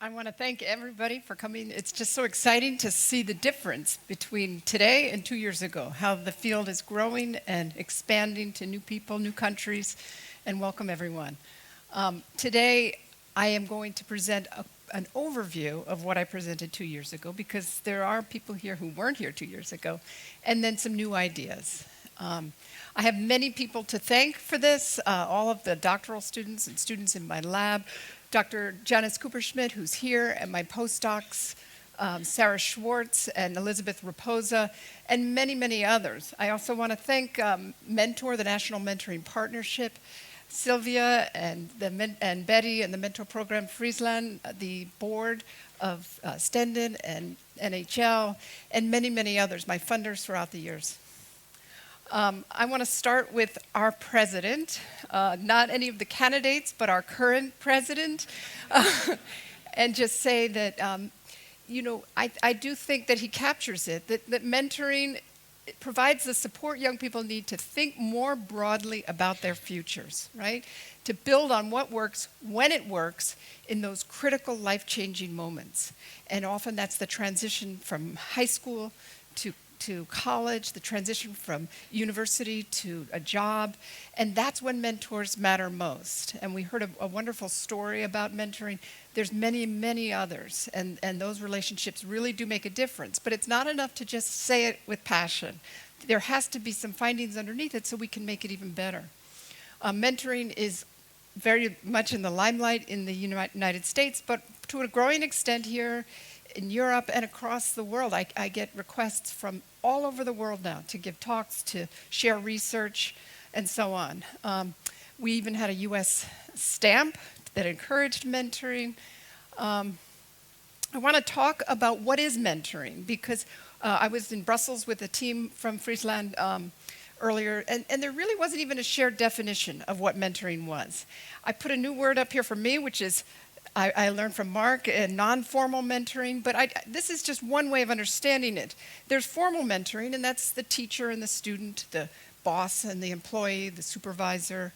I want to thank everybody for coming. It's just so exciting to see the difference between today and 2 years ago, how the field is growing and expanding to new people, new countries, and welcome everyone. Today, I am going to present an overview of what I presented 2 years ago, because there are people here who weren't here 2 years ago, and then some new ideas. I have many people to thank for this, all of the doctoral students and students in my lab, Dr. Janice Cooperschmidt, who's here, and my postdocs, Sarah Schwartz and Elizabeth Raposa, and many, many others. I also want to thank Mentor, the National Mentoring Partnership, Sylvia and Betty and the Mentor Program Friesland, the board of Stenden and NHL, and many, many others, my funders throughout the years. I want to start with our president, not any of the candidates, but our current president, and just say that, I do think that he captures it, that mentoring provides the support young people need to think more broadly about their futures, right? To build on what works, when it works, in those critical life-changing moments. And often that's the transition from high school to college, the transition from university to a job, and that's when mentors matter most. And we heard a wonderful story about mentoring. There's many, many others, and those relationships really do make a difference. But it's not enough to just say it with passion. There has to be some findings underneath it so we can make it even better. Mentoring is very much in the limelight in the United States, but to a growing extent here in Europe and across the world. I get requests from all over the world now to give talks, to share research, and so on. We even had a U.S. stamp that encouraged mentoring. I want to talk about what is mentoring, because I was in Brussels with a team from Friesland earlier, and there really wasn't even a shared definition of what mentoring was. I put a new word up here for me, which is I learned from Mark, non-formal mentoring, but this is just one way of understanding it. There's formal mentoring, and that's the teacher and the student, the boss and the employee, the supervisor.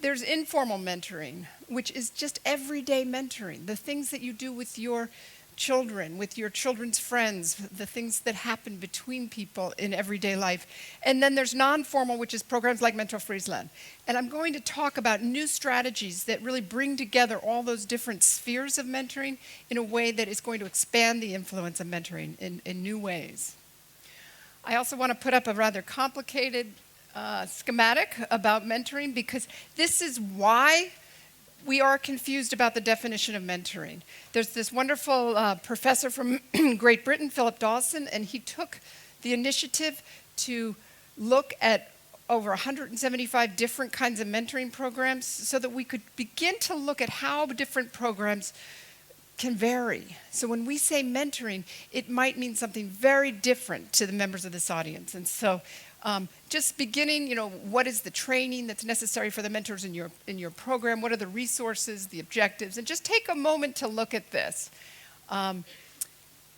There's informal mentoring, which is just everyday mentoring, the things that you do with your children, with your children's friends, the things that happen between people in everyday life. And then there's non-formal, which is programs like Mentor Friesland. And I'm going to talk about new strategies that really bring together all those different spheres of mentoring in a way that is going to expand the influence of mentoring in new ways. I also want to put up a rather complicated schematic about mentoring, because this is why we are confused about the definition of mentoring. There's this wonderful professor from Great Britain, Philip Dawson, and he took the initiative to look at over 175 different kinds of mentoring programs so that we could begin to look at how different programs can vary. So when we say mentoring, it might mean something very different to the members of this audience. And so just beginning, what is the training that's necessary for the mentors in your program? What are the resources, the objectives? And just take a moment to look at this. And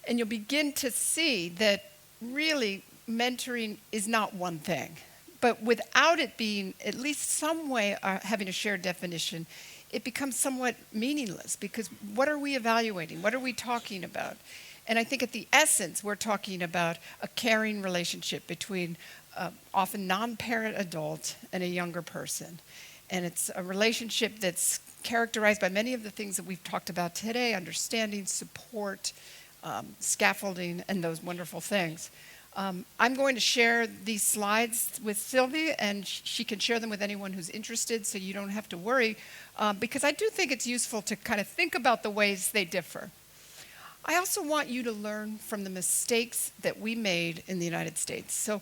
you'll begin to see that really mentoring is not one thing. But without it being at least some way having a shared definition, it becomes somewhat meaningless, because what are we evaluating? What are we talking about? And I think at the essence, we're talking about a caring relationship between often non-parent adult and a younger person. And it's a relationship that's characterized by many of the things that we've talked about today: understanding, support, scaffolding, and those wonderful things. I'm going to share these slides with Sylvie, and she can share them with anyone who's interested, so you don't have to worry, because I do think it's useful to kind of think about the ways they differ. I also want you to learn from the mistakes that we made in the United States. So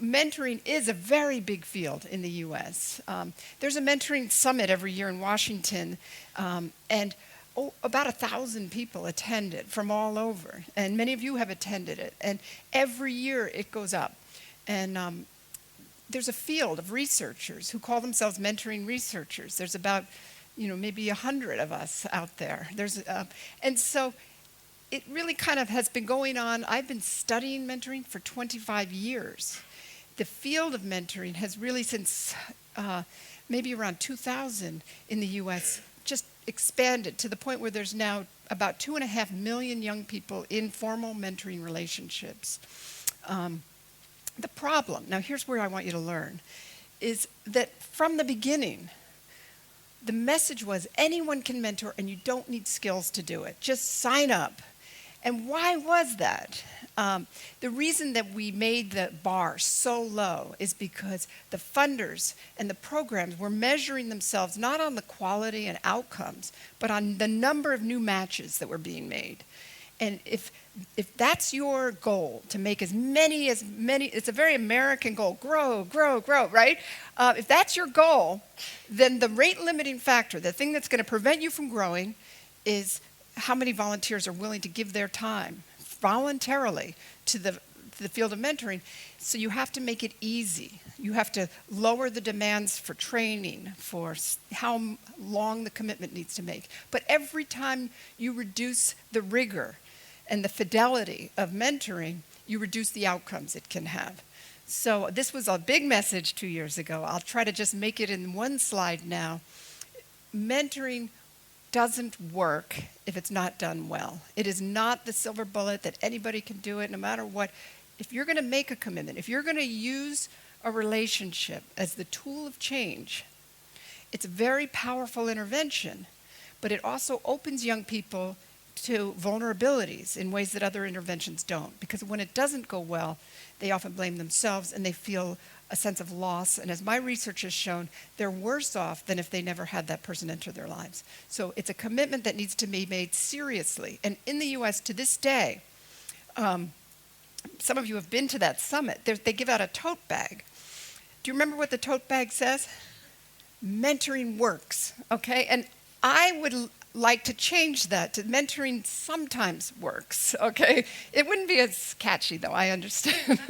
mentoring is a very big field in the U.S. There's a mentoring summit every year in Washington, and about 1,000 people attend it from all over, and many of you have attended it, and every year it goes up. And there's a field of researchers who call themselves mentoring researchers. There's about, maybe 100 of us out there. And so it really kind of has been going on. I've been studying mentoring for 25 years. The field of mentoring has really, since maybe around 2000 in the U.S., just expanded to the point where there's now about 2.5 million young people in formal mentoring relationships. The problem, now here's where I want you to learn, is that from the beginning, the message was anyone can mentor and you don't need skills to do it. Just sign up. And why was that? The reason that we made the bar so low is because the funders and the programs were measuring themselves not on the quality and outcomes, but on the number of new matches that were being made. And if that's your goal, to make as many, it's a very American goal, grow, right? If that's your goal, then the rate limiting factor, the thing that's going to prevent you from growing, is how many volunteers are willing to give their time voluntarily to the field of mentoring. So you have to make it easy. You have to lower the demands for training, for how long the commitment needs to make. But every time you reduce the rigor and the fidelity of mentoring, you reduce the outcomes it can have. So this was a big message 2 years ago. I'll try to just make it in one slide now. Mentoring doesn't work if it's not done well. It is not the silver bullet that anybody can do it no matter what. If you're going to make a commitment, if you're going to use a relationship as the tool of change, it's a very powerful intervention, but it also opens young people to vulnerabilities in ways that other interventions don't. Because when it doesn't go well, they often blame themselves and they feel a sense of loss. And as my research has shown, they're worse off than if they never had that person enter their lives. So it's a commitment that needs to be made seriously. And in the US to this day, some of you have been to that summit. They give out a tote bag. Do you remember what the tote bag says? Mentoring works, okay? And I would like to change that to mentoring sometimes works, okay? It wouldn't be as catchy, though, I understand.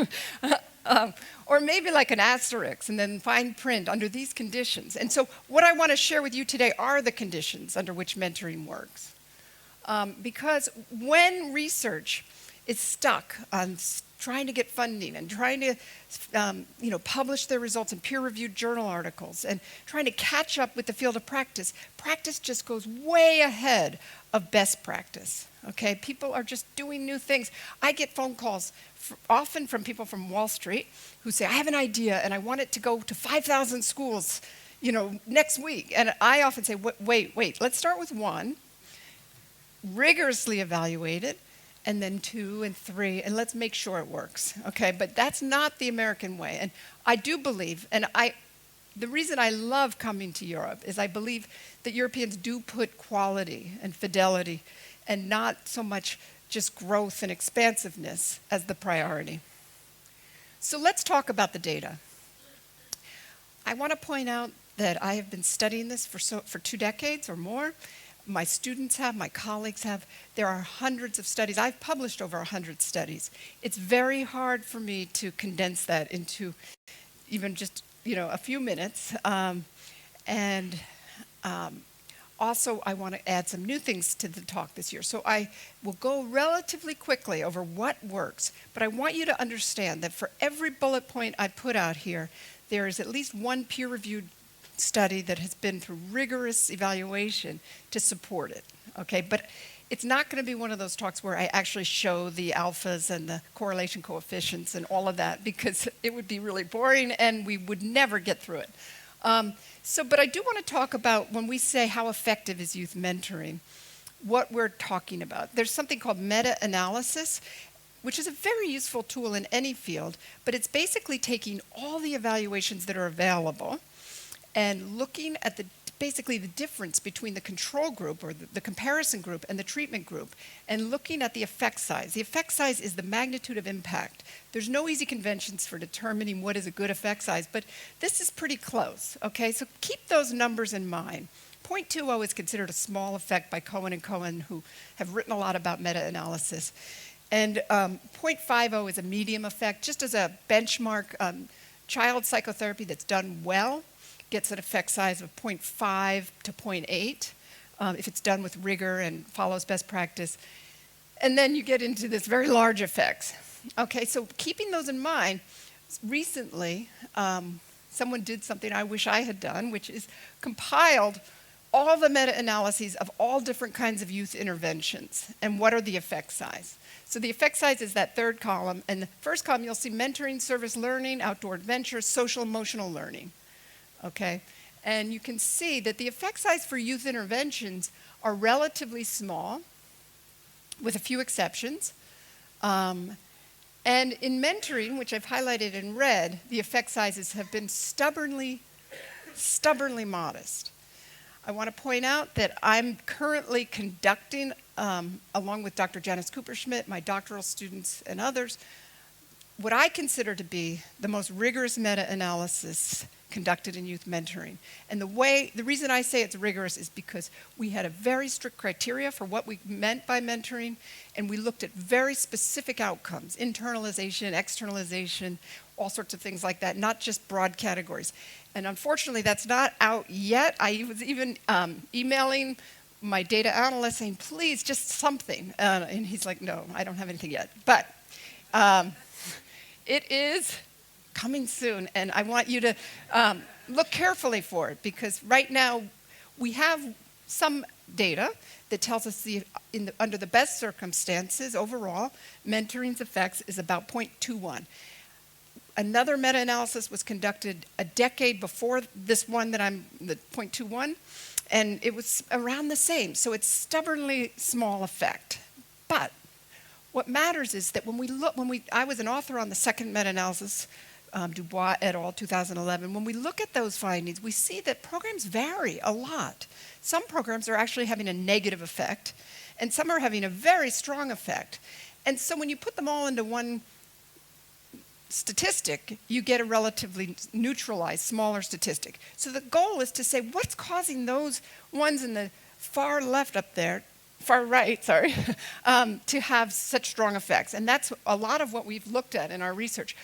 Or maybe like an asterisk and then fine print under these conditions. And so what I want to share with you today are the conditions under which mentoring works. Because when research is stuck on trying to get funding and trying to publish their results in peer-reviewed journal articles and trying to catch up with the field of practice, practice just goes way ahead of best practice. Okay, people are just doing new things. I get phone calls often from people from Wall Street who say, I have an idea and I want it to go to 5,000 schools, next week. And I often say, wait, let's start with one, rigorously evaluate it, and then 2 and 3, and let's make sure it works, okay? But that's not the American way. And I do believe, the reason I love coming to Europe is I believe that Europeans do put quality and fidelity and not so much just growth and expansiveness as the priority. So let's talk about the data. I want to point out that I have been studying this for 2 decades or more. My students have, my colleagues have. There are hundreds of studies. I've published over 100 studies. It's very hard for me to condense that into even just, a few minutes. Also, I want to add some new things to the talk this year. So I will go relatively quickly over what works, but I want you to understand that for every bullet point I put out here, there is at least one peer-reviewed study that has been through rigorous evaluation to support it, okay? But it's not going to be one of those talks where I actually show the alphas and the correlation coefficients and all of that, because it would be really boring and we would never get through it. But I do want to talk about when we say how effective is youth mentoring, what we're talking about. There's something called meta-analysis, which is a very useful tool in any field, but it's basically taking all the evaluations that are available and looking at basically the difference between the control group or the comparison group and the treatment group, and looking at the effect size. The effect size is the magnitude of impact. There's no easy conventions for determining what is a good effect size, but this is pretty close, okay? So keep those numbers in mind. 0.20 is considered a small effect by Cohen and Cohen, who have written a lot about meta-analysis. And 0.50 is a medium effect. Just as a benchmark, child psychotherapy that's done well gets an effect size of 0.5 to 0.8 if it's done with rigor and follows best practice. And then you get into this very large effects. Okay, so keeping those in mind, recently someone did something I wish I had done, which is compiled all the meta-analyses of all different kinds of youth interventions and what are the effect size. So the effect size is that third column, and the first column you'll see mentoring, service learning, outdoor adventure, social emotional learning, okay? And you can see that the effect size for youth interventions are relatively small, with a few exceptions. And in mentoring, which I've highlighted in red, the effect sizes have been stubbornly modest. I want to point out that I'm currently conducting, along with Dr. Janice Cooper-Schmidt, my doctoral students and others, what I consider to be the most rigorous meta-analysis conducted in youth mentoring. And the reason I say it's rigorous is because we had a very strict criteria for what we meant by mentoring, and we looked at very specific outcomes, internalization, externalization, all sorts of things like that, not just broad categories. And unfortunately, that's not out yet. I was even emailing my data analyst saying, please, just something. And he's like, no, I don't have anything yet. But it is coming soon, and I want you to look carefully for it, because right now we have some data that tells us under the best circumstances overall, mentoring's effects is about 0.21. Another meta-analysis was conducted a decade before this one the 0.21, and it was around the same. So it's stubbornly small effect. But what matters is that I was an author on the second meta-analysis, Dubois et al., 2011. When we look at those findings, we see that programs vary a lot. Some programs are actually having a negative effect, and some are having a very strong effect. And so when you put them all into one statistic, you get a relatively neutralized, smaller statistic. So the goal is to say, what's causing those ones in the far left up there, far right, sorry, to have such strong effects? And that's a lot of what we've looked at in our research.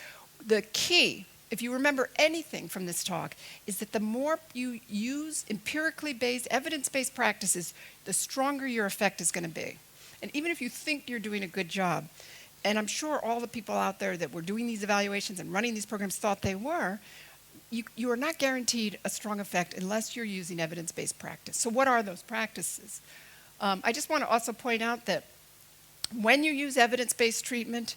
The key, if you remember anything from this talk, is that the more you use empirically based, evidence-based practices, the stronger your effect is going to be. And even if you think you're doing a good job, and I'm sure all the people out there that were doing these evaluations and running these programs thought they were, you are not guaranteed a strong effect unless you're using evidence-based practice. So what are those practices? I just want to also point out that when you use evidence-based treatment,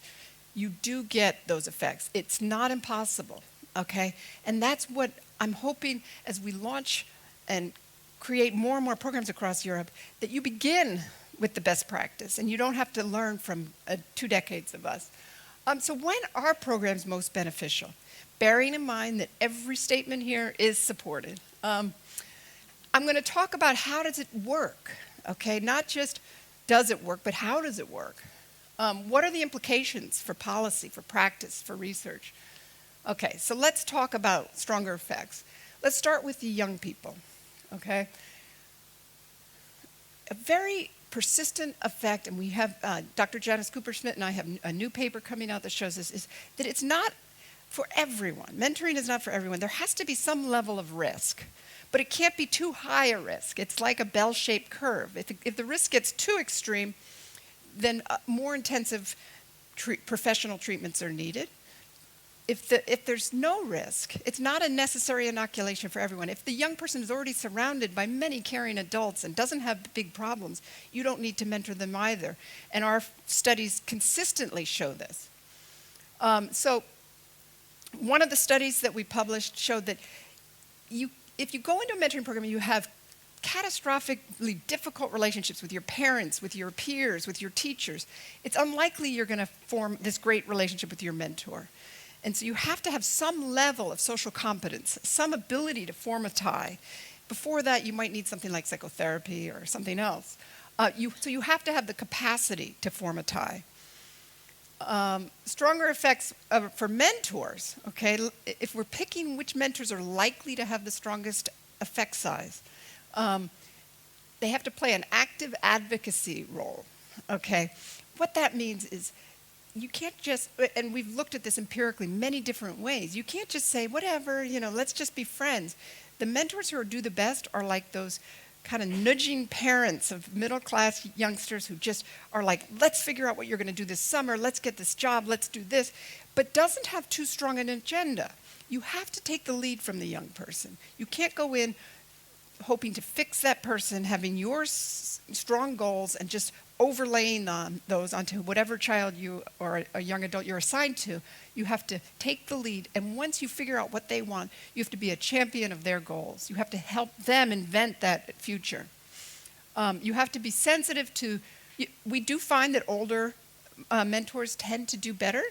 you do get those effects. It's not impossible, okay? And that's what I'm hoping as we launch and create more and more programs across Europe, that you begin with the best practice, and you don't have to learn from 2 decades of us. So when are programs most beneficial? Bearing in mind that every statement here is supported. I'm going to talk about how does it work, okay? Not just does it work, but how does it work? What are the implications for policy, for practice, for research? Okay, so let's talk about stronger effects. Let's start with the young people, okay? A very persistent effect, and we have Dr. Janice Cooper-Schmidt and I have a new paper coming out that shows this, is that it's not for everyone. Mentoring is not for everyone. There has to be some level of risk, but it can't be too high a risk. It's like a bell-shaped curve. If the risk gets too extreme, then more intensive professional treatments are needed. If there's no risk, it's not a necessary inoculation for everyone. If the young person is already surrounded by many caring adults and doesn't have big problems, you don't need to mentor them either. And our studies consistently show this. So one of the studies that we published showed that if you go into a mentoring program and you have catastrophically difficult relationships with your parents, with your peers, with your teachers, it's unlikely you're going to form this great relationship with your mentor. And so you have to have some level of social competence, some ability to form a tie. Before that, you might need something like psychotherapy or something else. So you have to have the capacity to form a tie. Stronger effects for mentors, okay? If we're picking which mentors are likely to have the strongest effect size, they have to play an active advocacy role, okay? What that means is you can't just, and we've looked at this empirically many different ways, you can't just say, whatever, let's just be friends. The mentors who do the best are like those kind of nudging parents of middle-class youngsters who just are like, let's figure out what you're going to do this summer, let's get this job, let's do this, but doesn't have too strong an agenda. You have to take the lead from the young person. You can't go in hoping to fix that person, having your strong goals and just overlaying those onto whatever child you or a young adult you're assigned to. You have to take the lead, and once you figure out what they want, you have to be a champion of their goals. You have to help them invent that future. You have to be sensitive to, we do find that older mentors tend to do better.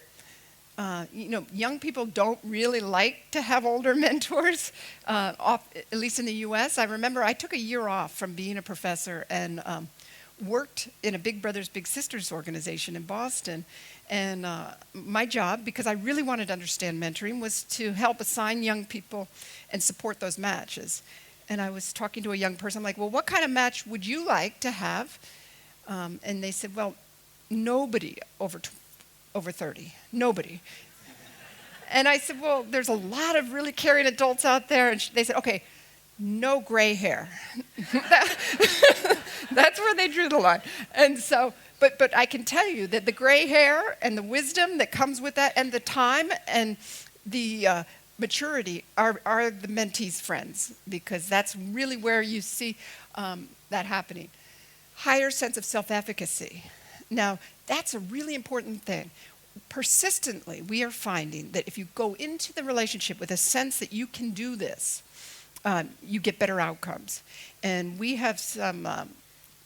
Young people don't really like to have older mentors, at least in the US. I remember I took a year off from being a professor and worked in a Big Brothers Big Sisters organization in Boston. And my job, because I really wanted to understand mentoring, was to help assign young people and support those matches. And I was talking to a young person, I'm like, well, what kind of match would you like to have? And they said, well, nobody over 30, nobody. And I said, well, there's a lot of really caring adults out there. And they said, okay, no gray hair. That's where they drew the line. And so, but I can tell you that the gray hair and the wisdom that comes with that and the time and the maturity are the mentees' friends, because that's really where you see that happening. Higher sense of self-efficacy. Now, that's a really important thing. Persistently, we are finding that if you go into the relationship with a sense that you can do this, you get better outcomes. And we have some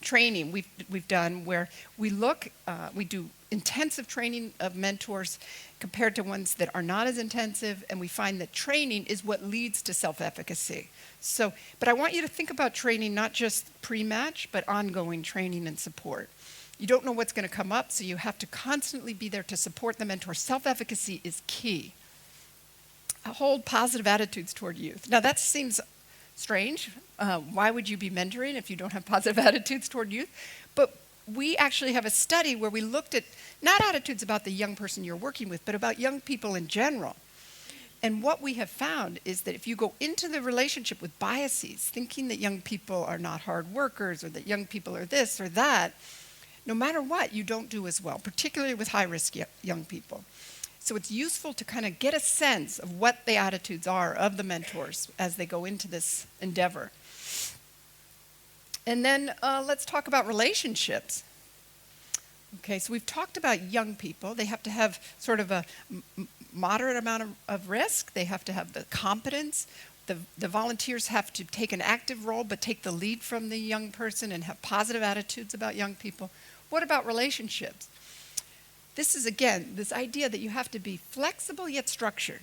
training we've done where we do intensive training of mentors compared to ones that are not as intensive, and we find that training is what leads to self-efficacy. So, but I want you to think about training not just pre-match, but ongoing training and support. You don't know what's going to come up, so you have to constantly be there to support the mentor. Self-efficacy is key. Hold positive attitudes toward youth. Now that seems strange. Why would you be mentoring if you don't have positive attitudes toward youth? But we actually have a study where we looked at not attitudes about the young person you're working with, but about young people in general. And what we have found is that if you go into the relationship with biases, thinking that young people are not hard workers or that young people are this or that, no matter what, you don't do as well, particularly with high-risk young people. So it's useful to kind of get a sense of what the attitudes are of the mentors as they go into this endeavor. And then let's talk about relationships. Okay, so we've talked about young people. They have to have sort of a moderate amount of risk. They have to have the competence. The volunteers have to take an active role, but take the lead from the young person and have positive attitudes about young people. What about relationships? This is, again, this idea that you have to be flexible yet structured.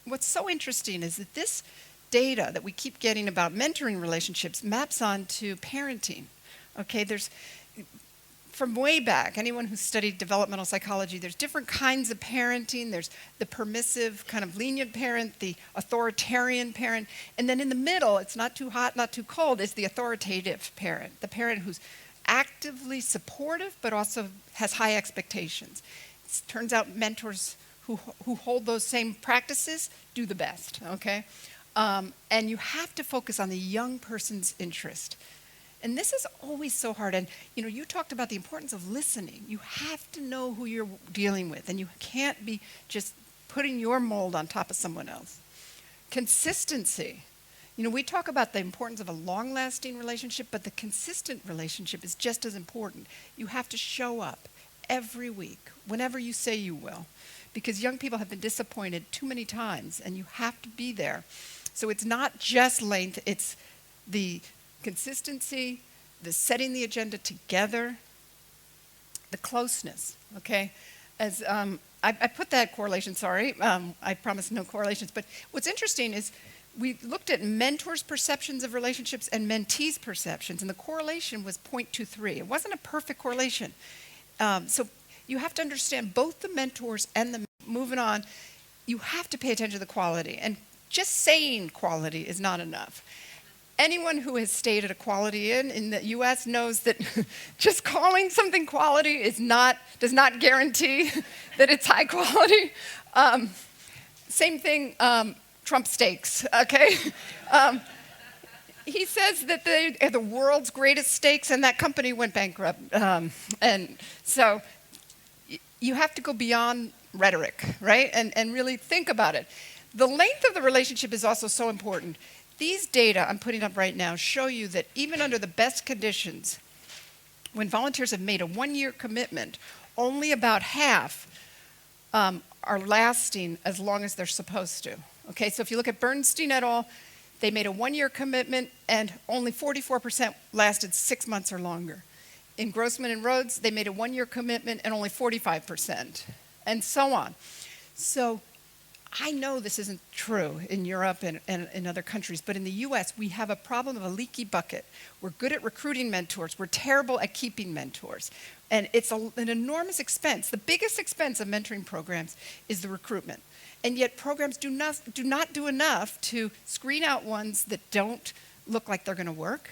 What's so interesting is that this data that we keep getting about mentoring relationships maps onto parenting. Okay, there's, from way back, anyone who's studied developmental psychology, there's different kinds of parenting. There's the permissive, kind of lenient parent, the authoritarian parent, and then in the middle, it's not too hot, not too cold, is the authoritative parent, the parent who's actively supportive, but also has high expectations. It turns out mentors who hold those same practices do the best, okay? And you have to focus on the young person's interest. And this is always so hard. And you talked about the importance of listening. You have to know who you're dealing with, and you can't be just putting your mold on top of someone else. Consistency. We talk about the importance of a long-lasting relationship, but the consistent relationship is just as important. You have to show up every week, whenever you say you will, because young people have been disappointed too many times, and you have to be there. So it's not just length, it's the consistency, the setting the agenda together, the closeness, okay? As I put that correlation, sorry, I promise no correlations, but what's interesting is we looked at mentors' perceptions of relationships and mentees' perceptions, and the correlation was 0.23. It wasn't a perfect correlation. So you have to understand both the mentors and the moving on, you have to pay attention to the quality. And just saying quality is not enough. Anyone who has stayed at a Quality Inn in the US knows that just calling something quality does not guarantee that it's high quality. Same thing, Trump steaks, okay? He says that they are the world's greatest steaks, and that company went bankrupt. And so you have to go beyond rhetoric, right? And really think about it. The length of the relationship is also so important. These data I'm putting up right now show you that even under the best conditions, when volunteers have made a 1-year commitment, only about half are lasting as long as they're supposed to. Okay, so if you look at Bernstein et al., they made a 1-year commitment and only 44% lasted 6 months or longer. In Grossman and Rhodes, they made a 1-year commitment and only 45%, and so on. So I know this isn't true in Europe and in other countries, but in the US, we have a problem of a leaky bucket. We're good at recruiting mentors. We're terrible at keeping mentors. And it's an enormous expense. The biggest expense of mentoring programs is the recruitment. And yet programs do not do enough to screen out ones that don't look like they're going to work,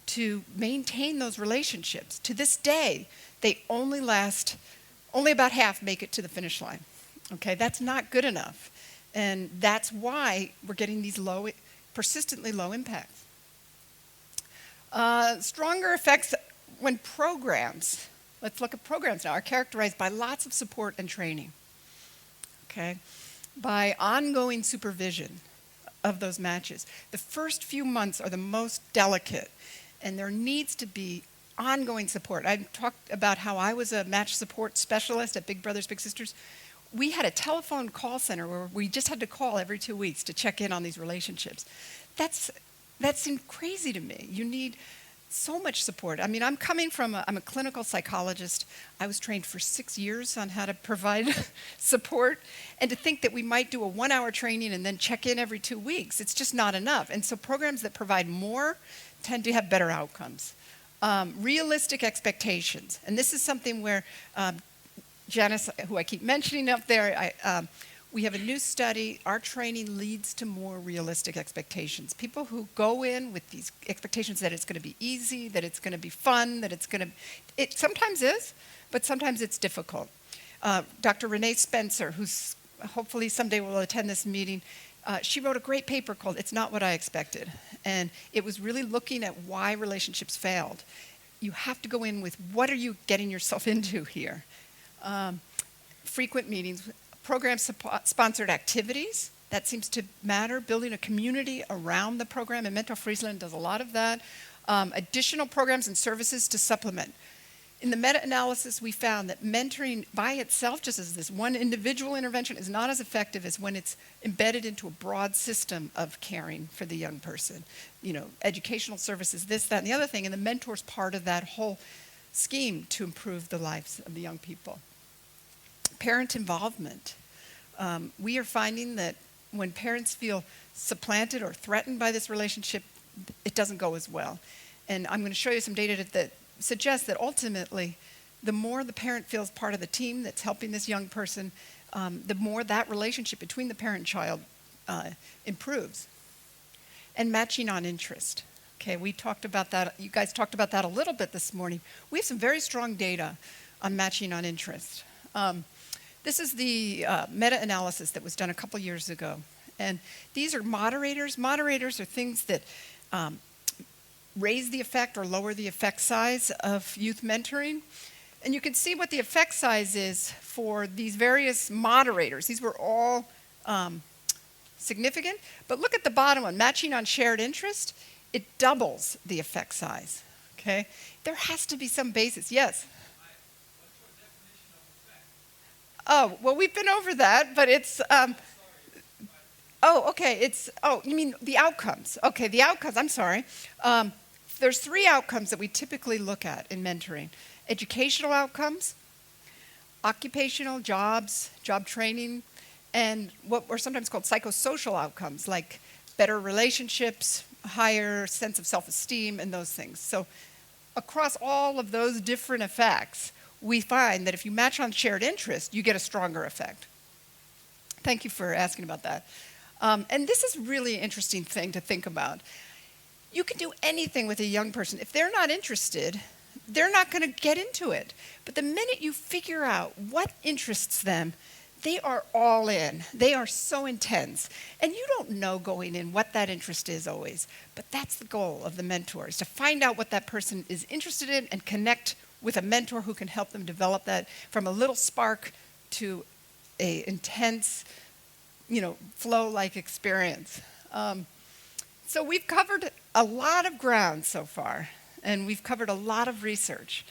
to maintain those relationships. To this day, they only about half make it to the finish line. Okay, that's not good enough. And that's why we're getting these persistently low impacts. Stronger effects when programs, let's look at programs now, are characterized by lots of support and training. Okay, by ongoing supervision of those matches. The first few months are the most delicate, and there needs to be ongoing support. I talked about how I was a match support specialist at Big Brothers Big Sisters. We had a telephone call center where we just had to call every 2 weeks to check in on these relationships. That seemed crazy to me. You need so much support. I mean, I'm a clinical psychologist. I was trained for 6 years on how to provide support, and to think that we might do a 1-hour training and then check in every 2 weeks, it's just not enough. And so programs that provide more tend to have better outcomes. Realistic expectations, and this is something where Janice, who I keep mentioning up there, we have a new study. Our training leads to more realistic expectations. People who go in with these expectations that it's going to be easy, that it's going to be fun, that it sometimes is, but sometimes it's difficult. Dr. Renee Spencer, who's hopefully someday will attend this meeting, she wrote a great paper called It's Not What I Expected. And it was really looking at why relationships failed. You have to go in with, what are you getting yourself into here? Frequent meetings, program-sponsored activities, that seems to matter. Building a community around the program, and Mentor Friesland does a lot of that. Additional programs and services to supplement. In the meta-analysis, we found that mentoring by itself, just as this one individual intervention, is not as effective as when it's embedded into a broad system of caring for the young person. You know, educational services, this, that, and the other thing, and the mentor's part of that whole scheme to improve the lives of the young people. Parent involvement. We are finding that when parents feel supplanted or threatened by this relationship, it doesn't go as well. And I'm going to show you some data that suggests that ultimately, the more the parent feels part of the team that's helping this young person, the more that relationship between the parent and child improves. And matching on interest. Okay, we talked about that. You guys talked about that a little bit this morning. We have some very strong data on matching on interest. This is the meta-analysis that was done a couple years ago. And these are moderators. Moderators are things that raise the effect or lower the effect size of youth mentoring. And you can see what the effect size is for these various moderators. These were all significant. But look at the bottom one, matching on shared interest. It doubles the effect size. Okay? There has to be some basis. Yes? Oh, well, we've been over that, but it's, you mean the outcomes. Okay, the outcomes, I'm sorry. There's 3 outcomes that we typically look at in mentoring. Educational outcomes, occupational, jobs, job training, and what are sometimes called psychosocial outcomes, like better relationships, higher sense of self-esteem, and those things. So across all of those different effects, we find that if you match on shared interest, you get a stronger effect. Thank you for asking about that. And this is really an interesting thing to think about. You can do anything with a young person. If they're not interested, they're not going to get into it. But the minute you figure out what interests them, they are all in. They are so intense. And you don't know going in what that interest is always. But that's the goal of the mentor, is to find out what that person is interested in and connect with a mentor who can help them develop that from a little spark to a intense, flow-like experience. So we've covered a lot of ground so far, and we've covered a lot of research.